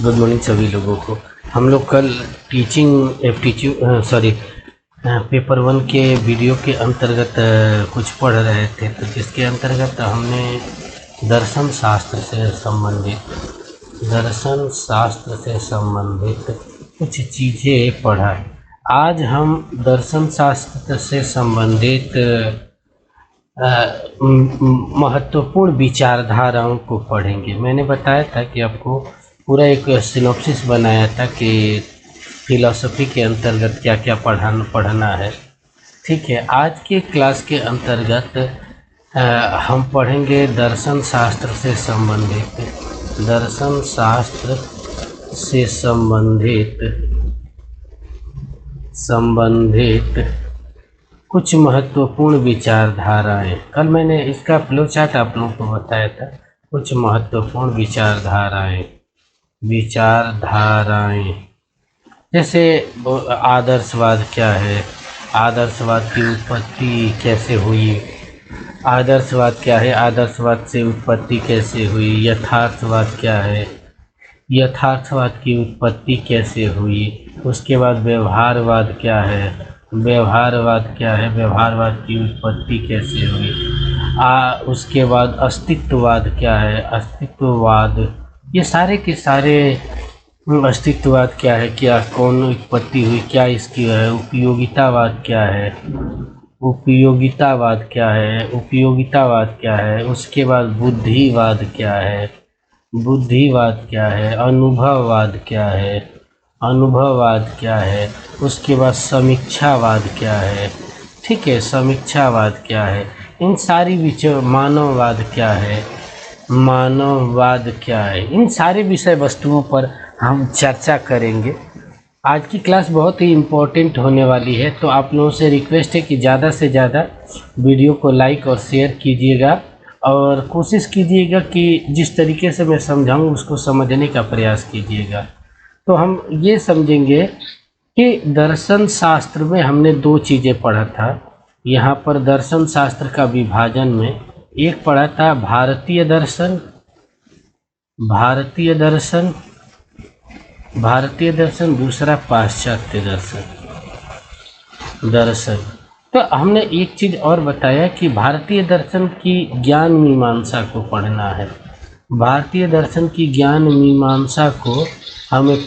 Good morning सभी लोगों को। हम लोग कल पेपर 1 के वीडियो के अंतर्गत कुछ पढ़ रहे थे, तो जिसके अंतर्गत हमने दर्शन शास्त्र से संबंधित कुछ चीज़ें पढ़ा। आज हम दर्शन शास्त्र से संबंधित महत्वपूर्ण विचारधाराओं को पढ़ेंगे। मैंने बताया था कि आपको पूरा एक सिनॉप्सिस बनाया था कि फिलॉसफी के अंतर्गत क्या क्या पढ़ना है। ठीक है, आज के क्लास के अंतर्गत हम पढ़ेंगे दर्शन शास्त्र से संबंधित कुछ महत्वपूर्ण विचारधाराएं। कल मैंने इसका फ्लो चार्ट आप लोगों को बताया था। कुछ महत्वपूर्ण विचारधाराएं जैसे आदर्शवाद क्या है, आदर्शवाद की उत्पत्ति कैसे हुई, आदर्शवाद क्या है, आदर्शवाद से उत्पत्ति कैसे हुई, यथार्थवाद क्या है, यथार्थवाद की उत्पत्ति कैसे हुई, उसके बाद व्यवहारवाद क्या है, व्यवहारवाद क्या है, व्यवहारवाद की उत्पत्ति कैसे हुई, उसके बाद अस्तित्ववाद क्या है, अस्तित्ववाद, ये सारे के सारे अस्तित्ववाद क्या है, क्या कौन उत्पत्ति हुई, क्या इसकी है, उपयोगितावाद क्या है, उपयोगितावाद क्या है, उपयोगितावाद क्या है, उसके बाद बुद्धिवाद क्या है, बुद्धिवाद क्या है, अनुभववाद क्या है, अनुभववाद क्या है, उसके बाद समीक्षावाद क्या है। ठीक है, समीक्षावाद क्या है, इन सारी मानववाद क्या है, मानववाद क्या है, इन सारे विषय वस्तुओं पर हम चर्चा करेंगे। आज की क्लास बहुत ही इम्पोर्टेंट होने वाली है, तो आप लोगों से रिक्वेस्ट है कि ज़्यादा से ज़्यादा वीडियो को लाइक और शेयर कीजिएगा और कोशिश कीजिएगा कि जिस तरीके से मैं समझाऊँ उसको समझने का प्रयास कीजिएगा। तो हम ये समझेंगे कि दर्शन शास्त्र में हमने दो चीज़ें पढ़ा था। यहाँ पर दर्शन शास्त्र का विभाजन में एक पढ़ा था भारतीय दर्शन, दूसरा पाश्चात्य दर्शन। तो हमने एक चीज़ और बताया कि भारतीय दर्शन की ज्ञान मीमांसा को पढ़ना है। भारतीय दर्शन की ज्ञान मीमांसा को हमें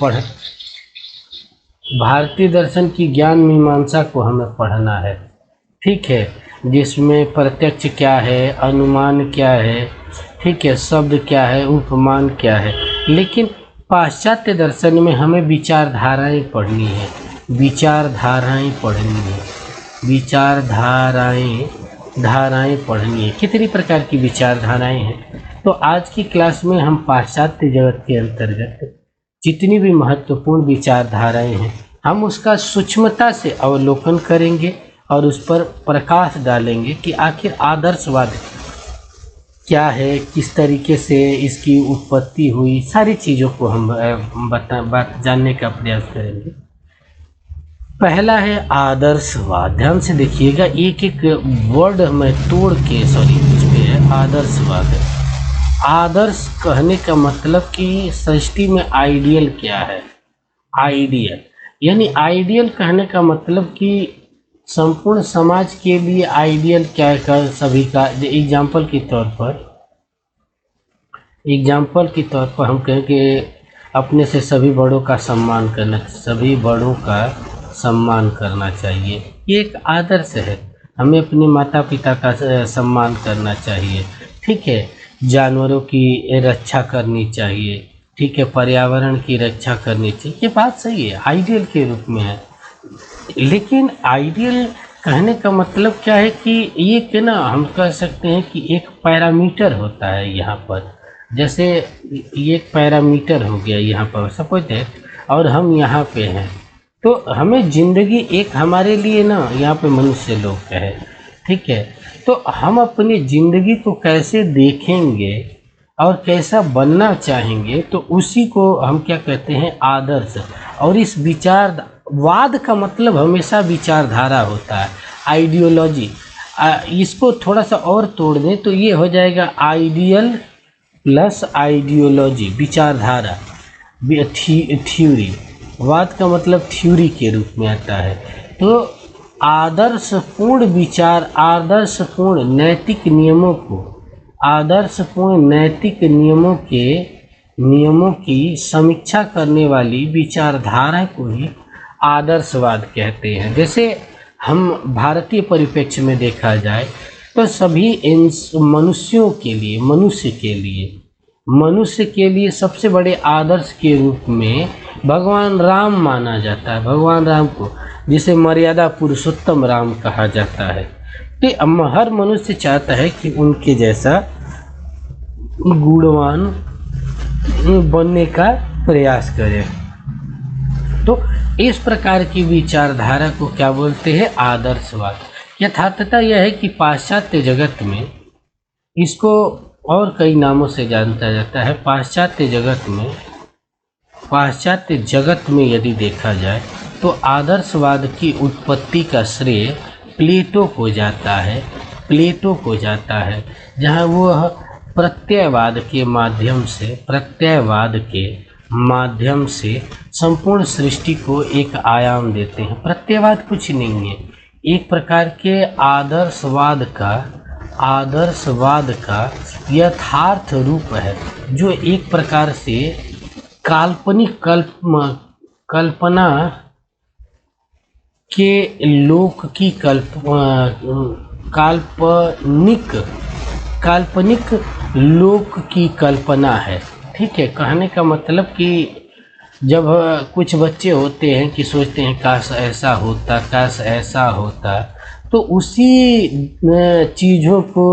भारतीय दर्शन की ज्ञान मीमांसा को हमें पढ़ना है। ठीक है, जिसमें प्रत्यक्ष क्या है, अनुमान क्या है, ठीक है, शब्द क्या है, उपमान क्या है। लेकिन पाश्चात्य दर्शन में हमें विचारधाराएं पढ़नी है, विचारधाराएं पढ़नी है। कितनी प्रकार की विचारधाराएं हैं, तो आज की क्लास में हम पाश्चात्य जगत के अंतर्गत जितनी भी महत्वपूर्ण विचारधाराएं हैं हम उसका सूक्ष्मता से अवलोकन करेंगे और उस पर प्रकाश डालेंगे कि आखिर आदर्शवाद क्या है, किस तरीके से इसकी उत्पत्ति हुई, सारी चीज़ों को हम जानने का प्रयास करेंगे। पहला है आदर्शवाद। ध्यान से देखिएगा, एक एक वर्ड में तोड़ के इस पे है आदर्शवाद। आदर्श कहने का मतलब कि सृष्टि में आइडियल क्या है, आइडियल यानी आइडियल कहने का मतलब कि संपूर्ण समाज के लिए आइडियल क्या है सभी का। एग्जाम्पल के तौर पर हम कहें कि अपने से सभी बड़ों का सम्मान करना चाहिए, ये एक आदर्श है। हमें अपने माता पिता का सम्मान करना चाहिए। ठीक है, जानवरों की रक्षा करनी चाहिए। ठीक है, पर्यावरण की रक्षा करनी चाहिए, ये बात सही है, आइडियल के रूप में है। लेकिन आइडियल कहने का मतलब क्या है कि ये कि ना हम कह सकते हैं कि एक पैरामीटर होता है यहाँ पर। जैसे ये एक पैरामीटर हो गया यहाँ पर सपोज है, और हम यहाँ पे हैं, तो हमें ज़िंदगी एक हमारे लिए ना यहाँ पे मनुष्य लोग है। ठीक है, तो हम अपनी ज़िंदगी को कैसे देखेंगे और कैसा बनना चाहेंगे, तो उसी को हम क्या कहते हैं, आदर्श। और इस विचारवाद का मतलब हमेशा विचारधारा होता है, आइडियोलॉजी। इसको थोड़ा सा और तोड़ दें तो ये हो जाएगा आइडियल प्लस आइडियोलॉजी, विचारधारा। थ्योरी, वाद का मतलब थ्योरी के रूप में आता है। तो आदर्शपूर्ण विचार, आदर्शपूर्ण नैतिक नियमों की समीक्षा करने वाली विचारधारा को ही आदर्शवाद कहते हैं। जैसे हम भारतीय परिप्रेक्ष्य में देखा जाए तो सभी मनुष्य के लिए सबसे बड़े आदर्श के रूप में भगवान राम माना जाता है। भगवान राम को, जिसे मर्यादा पुरुषोत्तम राम कहा जाता है। तो हर मनुष्य चाहता है कि उनके जैसा गुणवान बनने का प्रयास करे। तो इस प्रकार की विचारधारा को क्या बोलते हैं? आदर्शवाद। यथार्थता यह है कि पाश्चात्य जगत में इसको और कई नामों से जाना जाता है। पाश्चात्य जगत में यदि देखा जाए तो आदर्शवाद की उत्पत्ति का श्रेय प्लेटो को जाता है, जहाँ वह प्रत्ययवाद के माध्यम से संपूर्ण सृष्टि को एक आयाम देते हैं। प्रत्ययवाद कुछ नहीं है, एक प्रकार के आदर्शवाद का यथार्थ रूप है, जो एक प्रकार से काल्पनिक कल्पना के लोक की काल्पनिक लोक की कल्पना है। ठीक है, कहने का मतलब कि जब कुछ बच्चे होते हैं कि सोचते हैं काश ऐसा होता, तो उसी चीज़ों को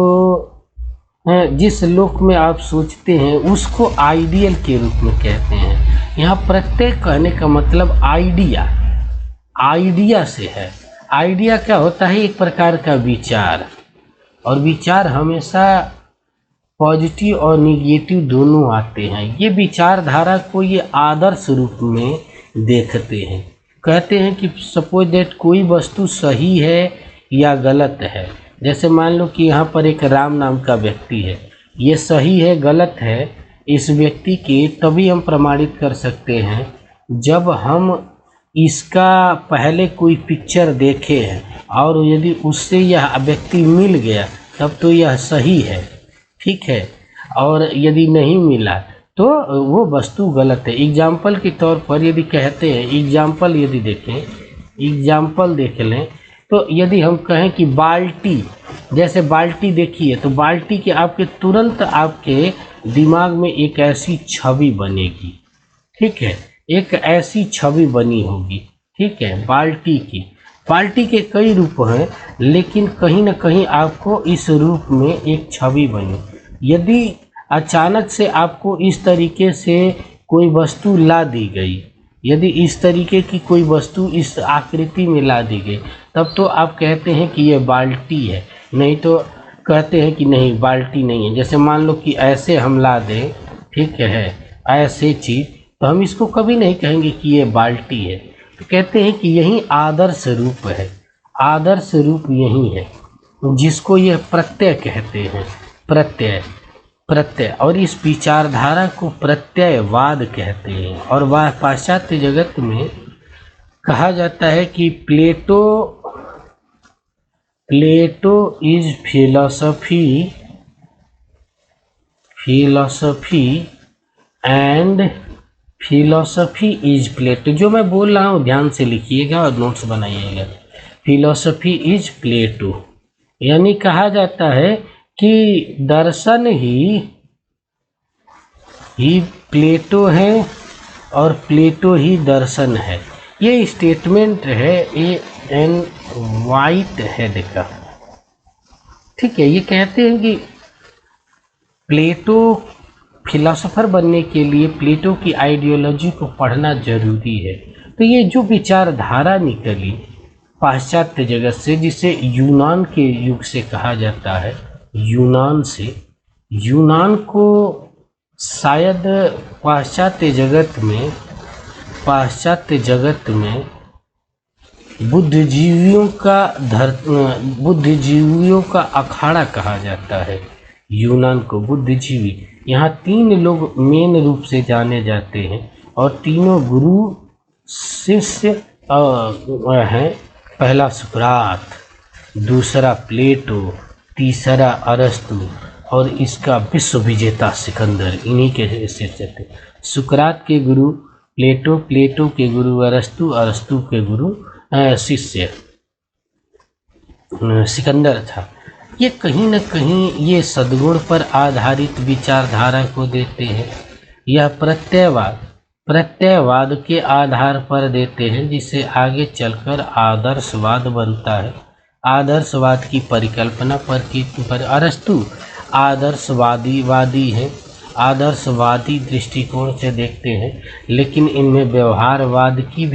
जिस लोक में आप सोचते हैं उसको आइडियल के रूप में कहते हैं। यहाँ प्रत्यय कहने का मतलब आइडिया से है। आइडिया क्या होता है? एक प्रकार का विचार, और विचार हमेशा पॉजिटिव और निगेटिव दोनों आते हैं। ये विचारधारा को ये आदर्श रूप में देखते हैं। कहते हैं कि सपोज दैट कोई वस्तु सही है या गलत है। जैसे मान लो कि यहाँ पर एक राम नाम का व्यक्ति है, ये सही है गलत है इस व्यक्ति के तभी हम प्रमाणित कर सकते हैं जब हम इसका पहले कोई पिक्चर देखे हैं, और यदि उससे यह व्यक्ति मिल गया तब तो यह सही है। ठीक है, और यदि नहीं मिला तो वो वस्तु गलत है। एग्जाम्पल के तौर पर यदि कहते हैं, एग्जाम्पल देख लें, तो यदि हम कहें कि बाल्टी, जैसे बाल्टी देखिए, तो बाल्टी के आपके तुरंत आपके दिमाग में एक ऐसी छवि बनेगी। ठीक है, एक ऐसी छवि बनी होगी। ठीक है, बाल्टी के कई रूप हैं, लेकिन कहीं ना कहीं आपको इस रूप में एक छवि बनी। यदि अचानक से आपको इस तरीके से कोई वस्तु ला दी गई, यदि इस तरीके की कोई वस्तु इस आकृति में ला दी गई, तब तो आप कहते हैं कि यह बाल्टी है, नहीं तो कहते हैं कि नहीं बाल्टी नहीं है। जैसे मान लो कि ऐसे हम ला दें, ठीक है, ऐसे चीज़, तो हम इसको कभी नहीं कहेंगे कि ये बाल्टी है। तो कहते हैं कि यही आदर्श रूप है। आदर्श रूप यही है जिसको यह प्रत्यय कहते हैं। प्रत्यय, और इस विचारधारा को प्रत्ययवाद कहते हैं। और वह पाश्चात्य जगत में कहा जाता है कि Plato is philosophy and philosophy is Plato. जो मैं बोल रहा हूँ ध्यान से लिखिएगा और नोट्स बनाइएगा। फिलोसफी इज प्लेटो, यानी कहा जाता है कि दर्शन ही प्लेटो है और प्लेटो ही दर्शन है। ये स्टेटमेंट है एन वाइट हेड का। ठीक है, ये कहते हैं कि प्लेटो फिलोसोफर बनने के लिए प्लेटो की आइडियोलॉजी को पढ़ना जरूरी है। तो ये जो विचारधारा निकली पाश्चात्य जगत से, जिसे यूनान के युग से कहा जाता है, यूनान को शायद पाश्चात्य जगत में बुद्धिजीवियों का अखाड़ा कहा जाता है। यूनान को बुद्धिजीवी, यहाँ 3 लोग मेन रूप से जाने जाते हैं। और तीनों गुरु शिष्य हैं। पहला सुकरात, दूसरा प्लेटो, तीसरा अरस्तु और इसका विश्व विजेता सिकंदर, इन्हीं के शिष्य थे। सुकरात के गुरु प्लेटो, प्लेटो के गुरु अरस्तु, अरस्तु के गुरु शिष्य सिकंदर था। ये कहीं न कहीं ये सद्गुण पर आधारित विचारधारा को देते हैं। यह प्रत्ययवाद के आधार पर देते हैं, जिससे आगे चलकर आदर्शवाद बनता है। आदर्शवाद की परिकल्पना पर अरस्तु आदर्शवादी है, आदर्शवादी दृष्टिकोण से देखते हैं, लेकिन इनमें व्यवहारवाद की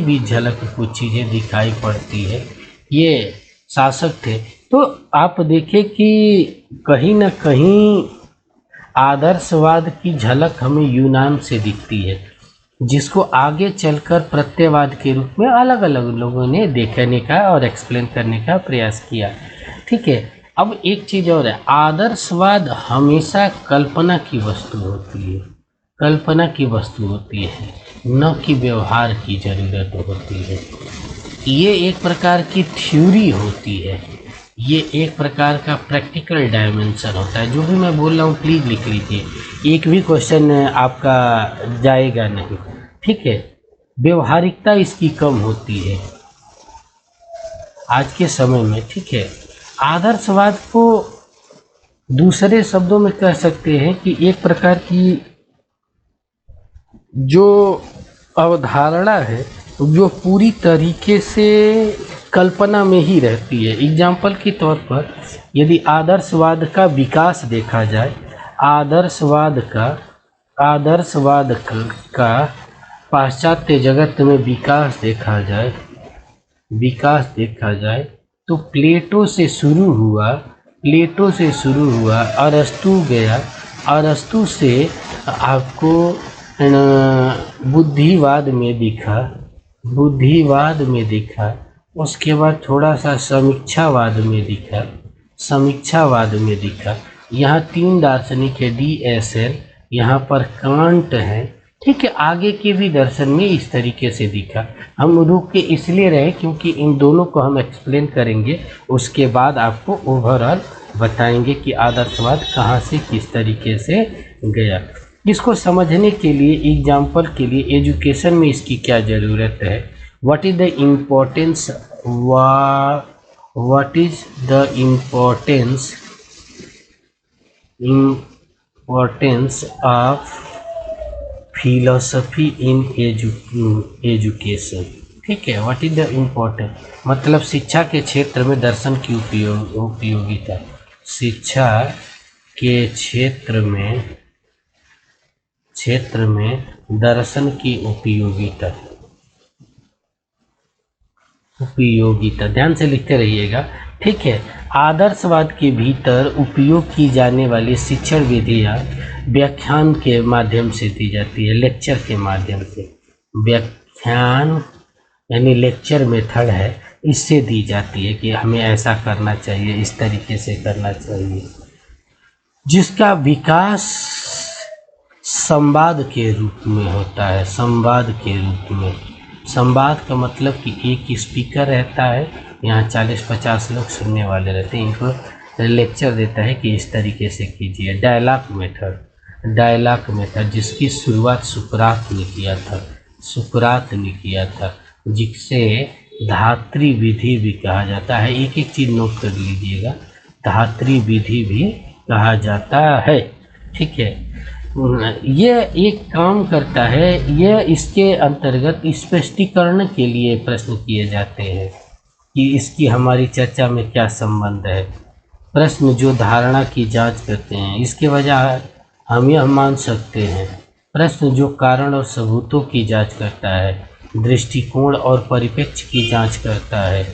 भी झलक कुछ चीज़ें दिखाई पड़ती है। ये शासक थे, तो आप देखें कि कहीं न कहीं आदर्शवाद की झलक हमें यूनान से दिखती है, जिसको आगे चलकर प्रत्ययवाद के रूप में अलग अलग लोगों ने देखने का और एक्सप्लेन करने का प्रयास किया। ठीक है, अब एक चीज़ और है, आदर्शवाद हमेशा कल्पना की वस्तु होती है, कल्पना की वस्तु होती है, न कि व्यवहार की ज़रूरत होती है। ये एक प्रकार की थ्योरी होती है, ये एक प्रकार का प्रैक्टिकल डायमेंशन होता है। जो भी मैं बोल रहा हूँ प्लीज़ लिख लीजिए, एक भी क्वेश्चन आपका जाएगा नहीं। ठीक है, व्यवहारिकता इसकी कम होती है आज के समय में। ठीक है, आदर्शवाद को दूसरे शब्दों में कह सकते हैं कि एक प्रकार की जो अवधारणा है जो पूरी तरीके से कल्पना में ही रहती है। एग्जाम्पल के तौर पर यदि आदर्शवाद का विकास देखा जाए, आदर्शवाद का पाश्चात्य जगत में विकास देखा जाए तो प्लेटो से शुरू हुआ, अरस्तु गया, अरस्तु से आपको बुद्धिवाद में दिखा, उसके बाद थोड़ा सा समीक्षावाद में दिखा। यहाँ 3 दार्शनिक है, DSL, यहाँ पर कांट है। ठीक है, आगे के भी दर्शन में इस तरीके से दिखा। हम रुक के इसलिए रहे क्योंकि इन दोनों को हम एक्सप्लेन करेंगे, उसके बाद आपको ओवरऑल बताएंगे कि आदर्शवाद कहाँ से किस तरीके से गया। इसको समझने के लिए, एग्जाम्पल के लिए, एजुकेशन में इसकी क्या ज़रूरत है, what is the importance of philosophy in education. ठीक है, व्हाट इज़ द इम्पोर्टेंस मतलब शिक्षा के क्षेत्र में दर्शन की उपयोगिता, शिक्षा के क्षेत्र में दर्शन की उपयोगिता, ध्यान से लिखते रहिएगा। ठीक है, आदर्शवाद के भीतर उपयोग की जाने वाली शिक्षण विधियाँ व्याख्यान के माध्यम से दी जाती है, लेक्चर के माध्यम से। व्याख्यान यानी लेक्चर मेथड है, इससे दी जाती है कि हमें ऐसा करना चाहिए, इस तरीके से करना चाहिए, जिसका विकास संवाद के रूप में होता है। संवाद का मतलब कि एक स्पीकर रहता है, यहाँ 40-50 लोग सुनने वाले रहते हैं, इनको लेक्चर देता है कि इस तरीके से कीजिए। डायलॉग मेथड जिसकी शुरुआत सुकरात ने किया था, जिसे धात्री विधि भी कहा जाता है। एक एक चीज़ नोट कर लीजिएगा, धात्री विधि भी कहा जाता है। ठीक है, यह एक काम करता है, यह इसके अंतर्गत स्पष्टीकरण के लिए प्रश्न किए जाते हैं कि इसकी हमारी चर्चा में क्या संबंध है। प्रश्न जो धारणा की जांच करते हैं, इसके वजह हम यह मान सकते हैं। प्रश्न जो कारण और सबूतों की जांच करता है, दृष्टिकोण और परिप्रेक्ष्य की जांच करता है,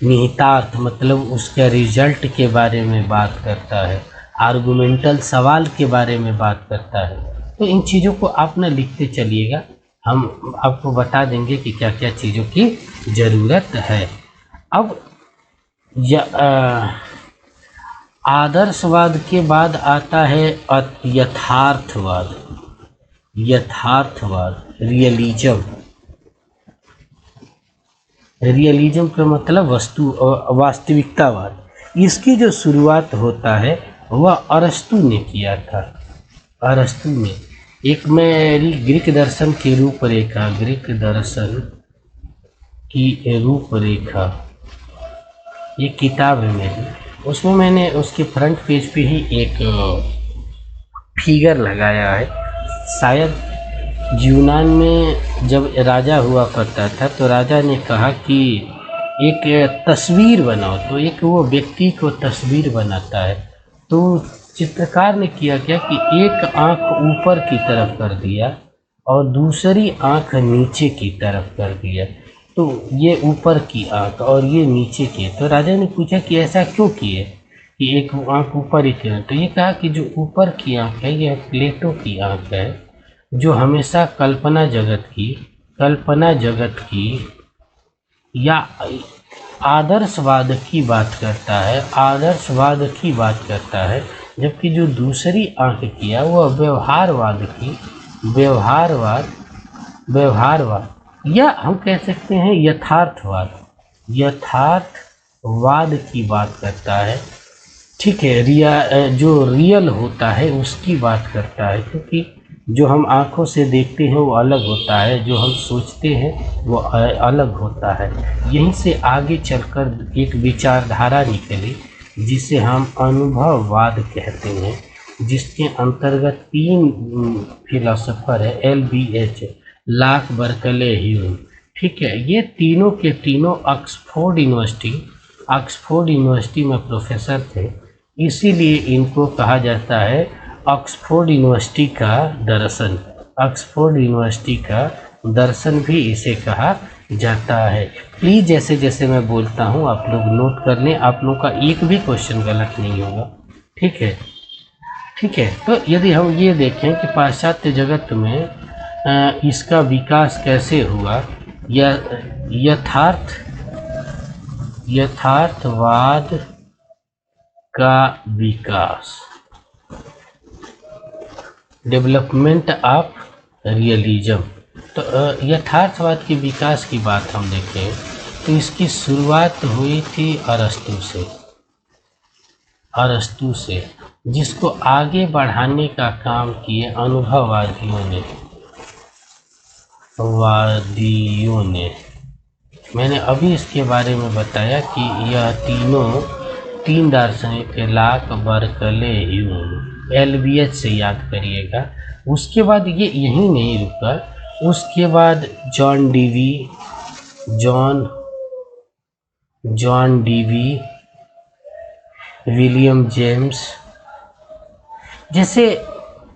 निहितार्थ मतलब उसके रिजल्ट के बारे में बात करता है, आर्गुमेंटल सवाल के बारे में बात करता है। तो इन चीज़ों को आप ना लिखते चलिएगा, हम आपको बता देंगे कि क्या क्या चीज़ों की ज़रूरत है। अब आदर्शवाद के बाद आता है यथार्थवाद। यथार्थवाद, रियलिज्म। रियलिज्म का मतलब वास्तविकतावाद। इसकी जो शुरुआत होता है वह अरस्तु ने किया था। अरस्तु ने एक मेरी ग्रीक दर्शन की रूपरेखा, ग्रीक दर्शन की रूपरेखा, ये किताब है मेरी, उसमें मैंने उसके फ्रंट पेज पे ही एक फिगर लगाया है। शायद यूनान में जब राजा हुआ करता था तो राजा ने कहा कि एक तस्वीर बनाओ, तो एक वो व्यक्ति को तस्वीर बनाता है। तो चित्रकार ने किया क्या कि एक आंख ऊपर की तरफ कर दिया और दूसरी आंख नीचे की तरफ कर दिया। तो ये ऊपर की आंख और ये नीचे की। तो राजा ने पूछा कि ऐसा क्यों किए कि एक आंख ऊपर ही क्यों? तो ये कहा कि जो ऊपर की आंख है यह प्लेटो की आंख है, जो हमेशा कल्पना जगत की या आदर्शवाद की बात करता है, आदर्शवाद की बात करता है। जबकि जो दूसरी आंख किया वह व्यवहारवाद या हम कह सकते हैं यथार्थवाद की बात करता है। ठीक है, जो रियल होता है उसकी बात करता है, क्योंकि जो हम आँखों से देखते हैं वो अलग होता है, जो हम सोचते हैं वो अलग होता है। यहीं से आगे चलकर एक विचारधारा निकली जिसे हम अनुभववाद कहते हैं, जिसके अंतर्गत 3 फिलोसोफर है, LBH, लॉक, बर्कले, ह्यूम। ठीक है, ये तीनों के तीनों ऑक्सफोर्ड यूनिवर्सिटी में प्रोफेसर थे, इसीलिए इनको कहा जाता है ऑक्सफोर्ड यूनिवर्सिटी का दर्शन। ऑक्सफोर्ड यूनिवर्सिटी का दर्शन भी इसे कहा जाता है। प्लीज़ जैसे जैसे मैं बोलता हूँ आप लोग नोट कर लें, आप लोगों का एक भी क्वेश्चन गलत नहीं होगा। ठीक है। तो यदि हम ये देखें कि पाश्चात्य जगत में इसका विकास कैसे हुआ, या यथार्थवाद का विकास, डेवलपमेंट ऑफ रियलिज्म। तो यथार्थवाद के विकास की बात हम देखें तो इसकी शुरुआत हुई थी अरस्तु से, जिसको आगे बढ़ाने का काम किए अनुभववादियों ने। मैंने अभी इसके बारे में बताया कि यह तीन दार्शनिक, लॉक, बर्कले, ह्यूम, LBH से याद करिएगा। उसके बाद ये यहीं नहीं रुका, उसके बाद जॉन डीवी, विलियम जेम्स जैसे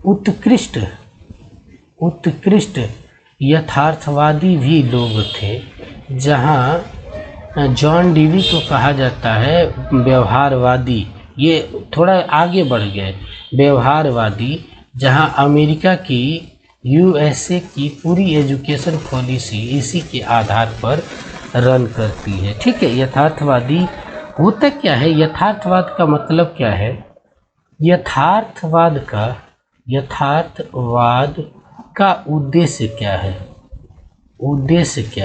उत्कृष्ट यथार्थवादी भी लोग थे। जहाँ जॉन डीवी को कहा जाता है व्यवहारवादी, ये थोड़ा आगे बढ़ गए, व्यवहारवादी, जहाँ अमेरिका की USA की पूरी एजुकेशन पॉलिसी इसी के आधार पर रन करती है। ठीक है, यथार्थवादी होता क्या है, यथार्थवाद का मतलब क्या है, यथार्थवाद का उद्देश्य क्या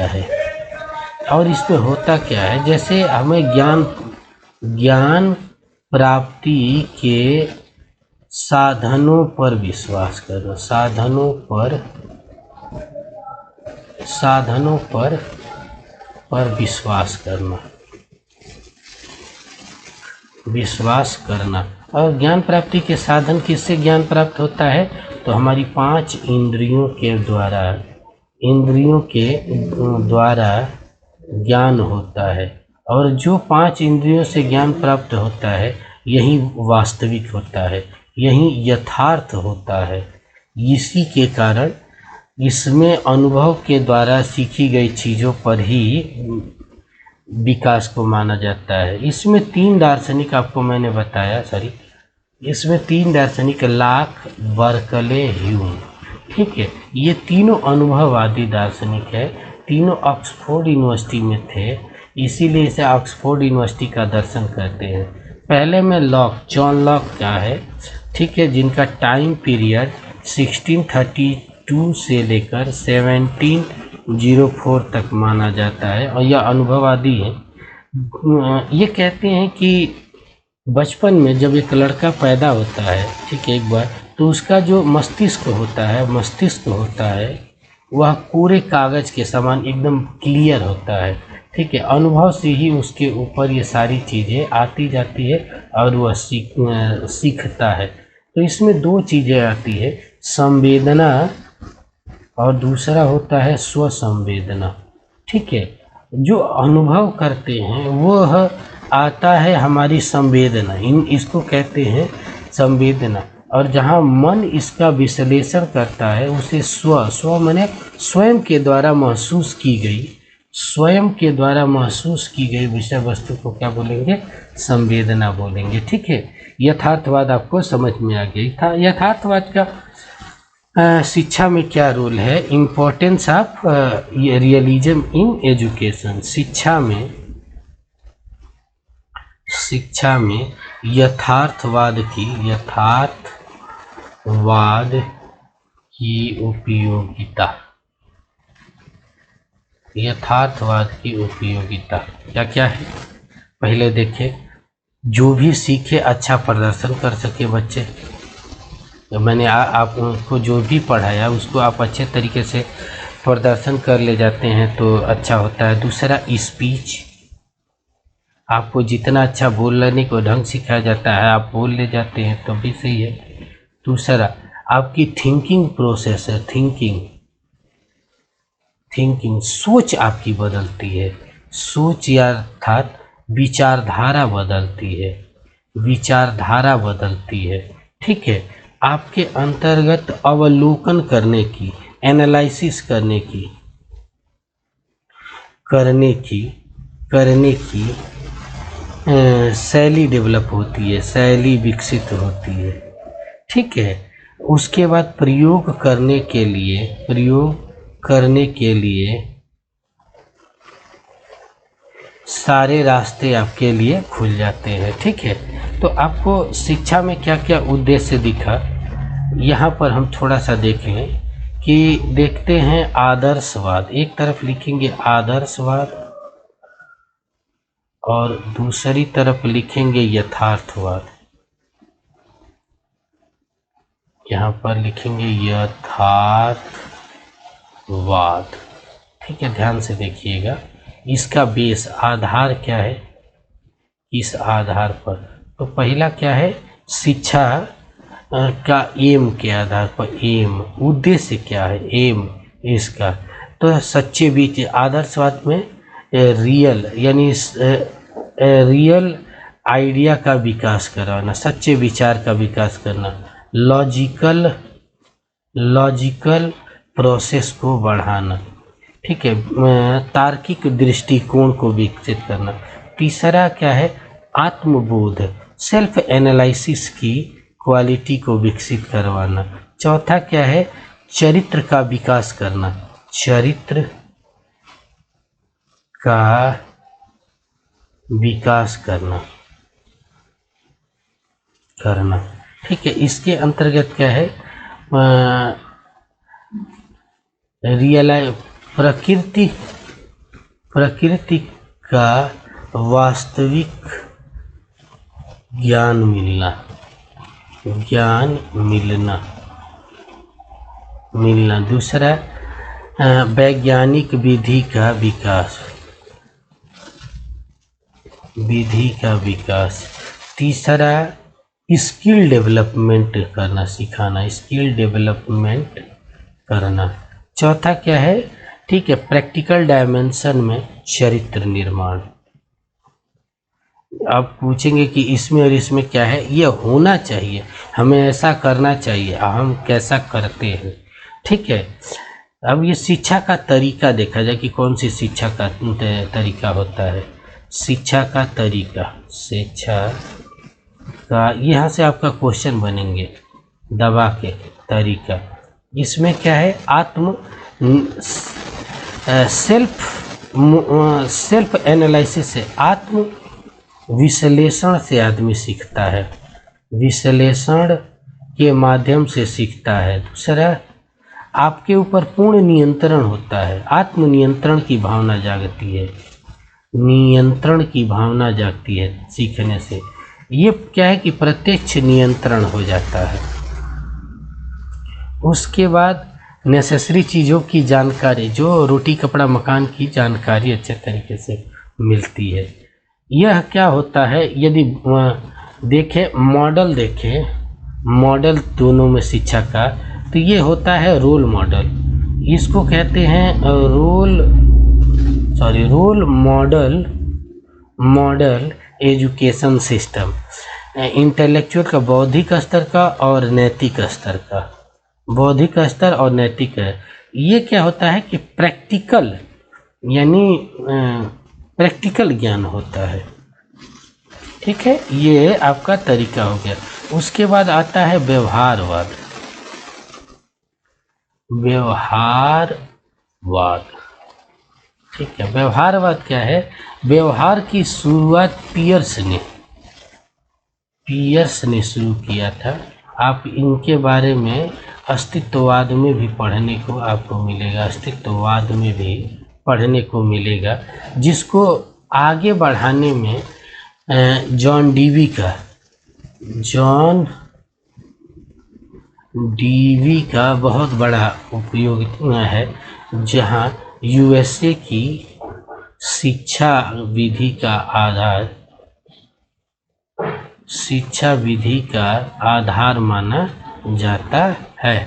है और इसमें होता क्या है। जैसे हमें ज्ञान प्राप्ति के साधनों पर विश्वास करना, साधनों पर विश्वास करना। और ज्ञान प्राप्ति के साधन किससे ज्ञान प्राप्त होता है, तो हमारी 5 इंद्रियों के द्वारा ज्ञान होता है। और जो 5 इंद्रियों से ज्ञान प्राप्त होता है यही वास्तविक होता है, यही यथार्थ होता है। इसी के कारण इसमें अनुभव के द्वारा सीखी गई चीज़ों पर ही विकास को माना जाता है। इसमें 3 दार्शनिक आपको मैंने बताया, इसमें 3 दार्शनिक, लॉक, बर्कले, ह्यूम। ठीक है, ये तीनों अनुभववादी दार्शनिक है, तीनों ऑक्सफोर्ड यूनिवर्सिटी में थे, इसीलिए इसे ऑक्सफोर्ड यूनिवर्सिटी का दर्शन कहते हैं। पहले में जॉन लॉक क्या है, ठीक है, जिनका टाइम पीरियड 1632 1702 से लेकर 1704 तक माना जाता है और यह अनुभववादी है। ये कहते हैं कि बचपन में जब एक लड़का पैदा होता है, ठीक है, एक बार, तो उसका जो मस्तिष्क होता है वह पूरे कागज़ के समान एकदम क्लियर होता है, ठीक है। अनुभव से ही उसके ऊपर ये सारी चीज़ें आती जाती है और वह सीखता है। तो इसमें दो चीज़ें आती है, संवेदना और दूसरा होता है स्वसंवेदना, ठीक है। जो अनुभव करते हैं वह आता है हमारी संवेदना, इसको कहते हैं संवेदना, और जहाँ मन इसका विश्लेषण करता है उसे स्व माने स्वयं के द्वारा महसूस की गई विषय वस्तु को क्या बोलेंगे, संवेदना बोलेंगे, ठीक है। यथार्थवाद आपको समझ में आ गई था। यथार्थवाद का शिक्षा में क्या रोल है, importance of realism in education. शिक्षा में यथार्थवाद की उपयोगिता, क्या क्या है, पहले देखें। जो भी सीखे अच्छा प्रदर्शन कर सके बच्चे। तो मैंने आपको जो भी पढ़ाया उसको आप अच्छे तरीके से प्रदर्शन कर ले जाते हैं तो अच्छा होता है। दूसरा स्पीच, आपको जितना अच्छा बोलने को ढंग सिखाया जाता है आप बोल ले जाते हैं तो भी सही है। दूसरा आपकी थिंकिंग प्रोसेस है, थिंकिंग सोच आपकी बदलती है, सोच या अर्थात विचारधारा बदलती है, ठीक है। आपके अंतर्गत अवलोकन करने की, एनालिसिस करने की शैली डेवलप होती है, शैली विकसित होती है, ठीक है। उसके बाद प्रयोग करने के लिए सारे रास्ते आपके लिए खुल जाते हैं, ठीक है। तो आपको शिक्षा में क्या क्या उद्देश्य दिखा, यहाँ पर हम थोड़ा सा देख लें कि देखते हैं आदर्शवाद। एक तरफ लिखेंगे आदर्शवाद और दूसरी तरफ लिखेंगे यथार्थवाद। यहाँ पर लिखेंगे यथार्थवाद, ठीक है। ध्यान से देखिएगा, इसका बेस आधार क्या है, इस आधार पर तो पहला क्या है, शिक्षा का एम के आधार पर, एम उद्देश्य क्या है, एम इसका तो सच्चे बीच। आदर्शवाद में रियल यानी रियल आइडिया का विकास कराना, सच्चे विचार का विकास करना, लॉजिकल प्रोसेस को बढ़ाना, ठीक है, तार्किक दृष्टिकोण को विकसित करना। तीसरा क्या है, आत्मबोध, सेल्फ एनालिसिस की क्वालिटी को विकसित करवाना। चौथा क्या है, चरित्र का विकास करना, ठीक है। इसके अंतर्गत क्या है, प्रकृति का वास्तविक ज्ञान मिलना। दूसरा वैज्ञानिक विधि का विकास। तीसरा स्किल डेवलपमेंट करना, चौथा क्या है, ठीक है, प्रैक्टिकल डायमेंशन में चरित्र निर्माण। आप पूछेंगे कि इसमें और इसमें क्या है, ये होना चाहिए, हमें ऐसा करना चाहिए, हम कैसा करते हैं, ठीक है। अब ये शिक्षा का तरीका देखा जाए कि कौन सी शिक्षा का तरीका होता है। शिक्षा का यहाँ से आपका क्वेश्चन बनेंगे, दवा के तरीका। इसमें क्या है, सेल्फ एनालिसिस है, आत्म विश्लेषण से आदमी सीखता है, विश्लेषण के माध्यम से सीखता है। दूसरा आपके ऊपर पूर्ण नियंत्रण होता है, आत्मनियंत्रण की भावना जागती है, नियंत्रण की भावना जागती है सीखने से। ये क्या है कि प्रत्यक्ष नियंत्रण हो जाता है। उसके बाद नेसेसरी चीज़ों की जानकारी, जो रोटी कपड़ा मकान की जानकारी अच्छे तरीके से मिलती है। यह क्या होता है, यदि देखें मॉडल दोनों में शिक्षा का, तो ये होता है रोल मॉडल। इसको कहते हैं role model education system, intellectual का, बौद्धिक स्तर का और नैतिक स्तर का, बौद्धिक स्तर और नैतिक है। ये क्या होता है कि प्रैक्टिकल, यानी प्रैक्टिकल ज्ञान होता है। ठीक है, ये आपका तरीका हो गया। उसके बाद आता है व्यवहारवाद। ठीक है, व्यवहारवाद क्या है? व्यवहार की शुरुआत पियर्स ने शुरू किया था। आप इनके बारे में अस्तित्ववाद में भी पढ़ने को आपको मिलेगा, अस्तित्ववाद में भी पढ़ने को मिलेगा, जिसको आगे बढ़ाने में जॉन डीवी का बहुत बड़ा उपयोग है, जहां यूएसए की शिक्षा विधि का आधार माना जाता है।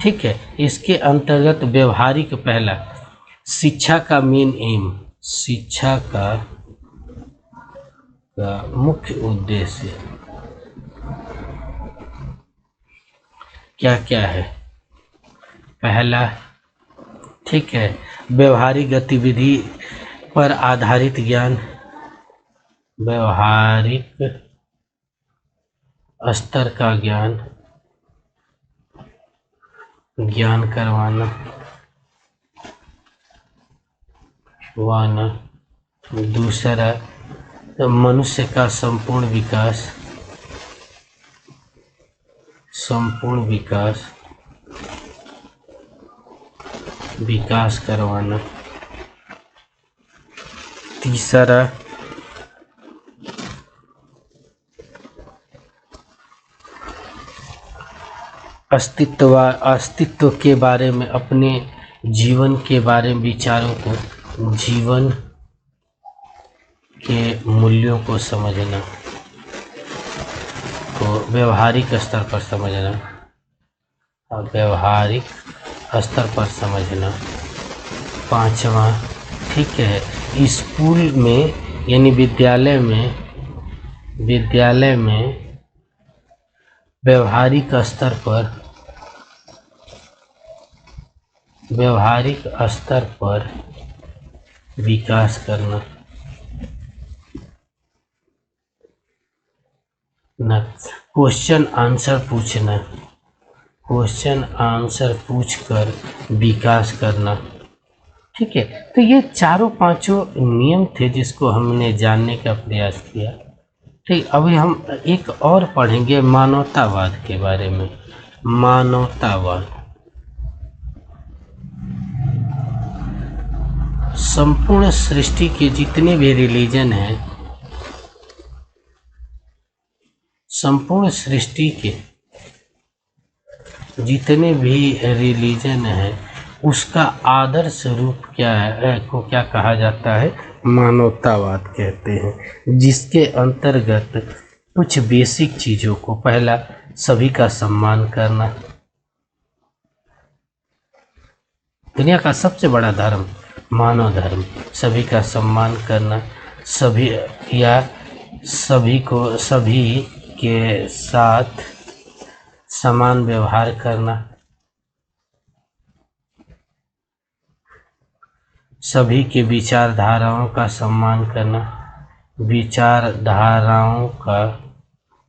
ठीक है, इसके अंतर्गत व्यवहारिक, पहला शिक्षा का मेन एम, शिक्षा का मुख्य उद्देश्य क्या क्या है? पहला, ठीक है, व्यवहारिक गतिविधि पर आधारित ज्ञान, व्यवहारिक स्तर का ज्ञान करवाना दूसरा, मनुष्य का संपूर्ण विकास करवाना। तीसरा, अस्तित्व के बारे में, अपने जीवन के बारे में विचारों को, जीवन के मूल्यों को समझना, को व्यवहारिक स्तर पर समझना और व्यवहारिक स्तर पर समझना। पांचवा, ठीक है, स्कूल में यानी विद्यालय में व्यवहारिक स्तर पर विकास करना। क्वेश्चन आंसर पूछकर विकास करना। ठीक है, तो ये चारों पांचों नियम थे जिसको हमने जानने का प्रयास किया। ठीक, अभी हम एक और पढ़ेंगे मानवतावाद के बारे में। मानवतावाद संपूर्ण सृष्टि के जितने भी रिलीजन हैं, संपूर्ण सृष्टि के जितने भी रिलीजन हैं, उसका आदर्श रूप क्या है, को क्या कहा जाता है? मानवतावाद कहते हैं, जिसके अंतर्गत कुछ बेसिक चीज़ों को, पहला, सभी का सम्मान करना। दुनिया का सबसे बड़ा धर्म मानव धर्म, सभी का सम्मान करना, सभी के साथ समान व्यवहार करना, सभी के विचारधाराओं का सम्मान करना, विचारधाराओं का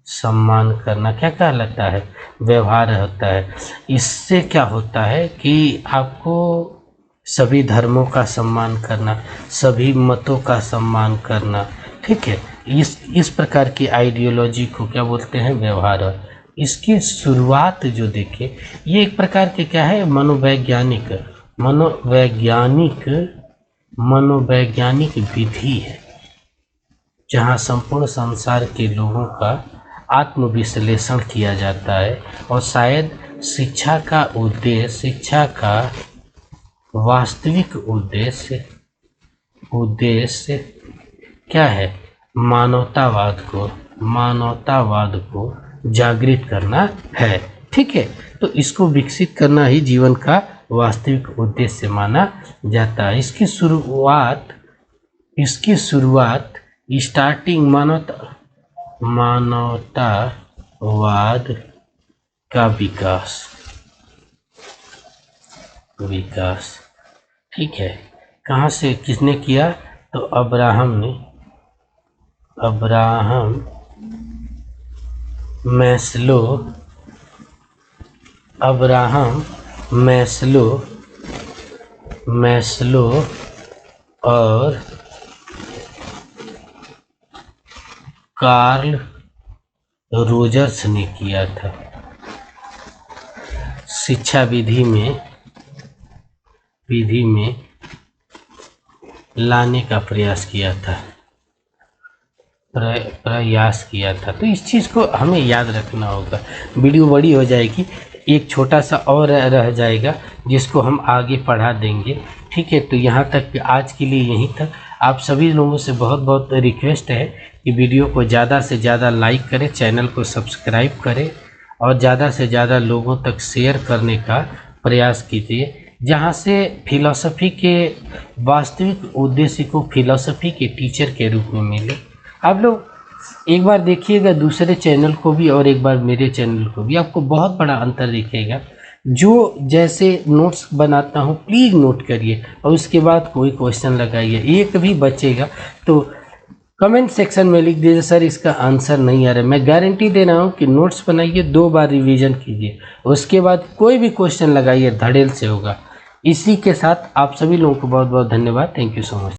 सम्मान करना क्या कहलाता है? व्यवहार होता है। इससे क्या होता है कि आपको सभी धर्मों का सम्मान करना, सभी मतों का सम्मान करना, ठीक है, इस प्रकार की आइडियोलॉजी को क्या बोलते हैं? व्यवहार। इसकी शुरुआत जो देखें, ये एक प्रकार के क्या है, मनोवैज्ञानिक विधि है, जहाँ संपूर्ण संसार के लोगों का आत्मविश्लेषण किया जाता है। और शायद शिक्षा का वास्तविक उद्देश्य क्या है, मानवतावाद को जागृत करना है। ठीक है, तो इसको विकसित करना ही जीवन का वास्तविक उद्देश्य माना जाता है। इसकी शुरुआत स्टार्टिंग मानवतावाद का विकास। ठीक है, कहाँ से किसने किया, तो अब्राहम मैस्लो और कार्ल रोजर्स ने किया था। शिक्षा विधि में लाने का प्रयास किया था। तो इस चीज़ को हमें याद रखना होगा। वीडियो बड़ी हो जाएगी, एक छोटा सा और रह जाएगा जिसको हम आगे पढ़ा देंगे। ठीक है, तो यहाँ तक आज के लिए यहीं तक। आप सभी लोगों से बहुत बहुत रिक्वेस्ट है कि वीडियो को ज़्यादा से ज़्यादा लाइक करें, चैनल को सब्सक्राइब करें और ज़्यादा से ज़्यादा लोगों तक शेयर करने का प्रयास कीजिए, जहाँ से फिलॉसफी के वास्तविक उद्देश्य को फिलॉसफी के टीचर के रूप में मिले। आप लोग एक बार देखिएगा दूसरे चैनल को भी और एक बार मेरे चैनल को भी, आपको बहुत बड़ा अंतर दिखेगा। जो जैसे नोट्स बनाता हूँ प्लीज़ नोट करिए और उसके बाद कोई क्वेश्चन लगाइए, एक भी बचेगा तो कमेंट सेक्शन में लिख दीजिए सर इसका आंसर नहीं आ रहा है। मैं गारंटी दे रहा हूँ कि नोट्स बनाइए, 2 बार रिवीजन कीजिए, उसके बाद कोई भी क्वेश्चन लगाइए, धड़ेल से होगा। इसी के साथ आप सभी लोगों को बहुत बहुत धन्यवाद। Thank you so much.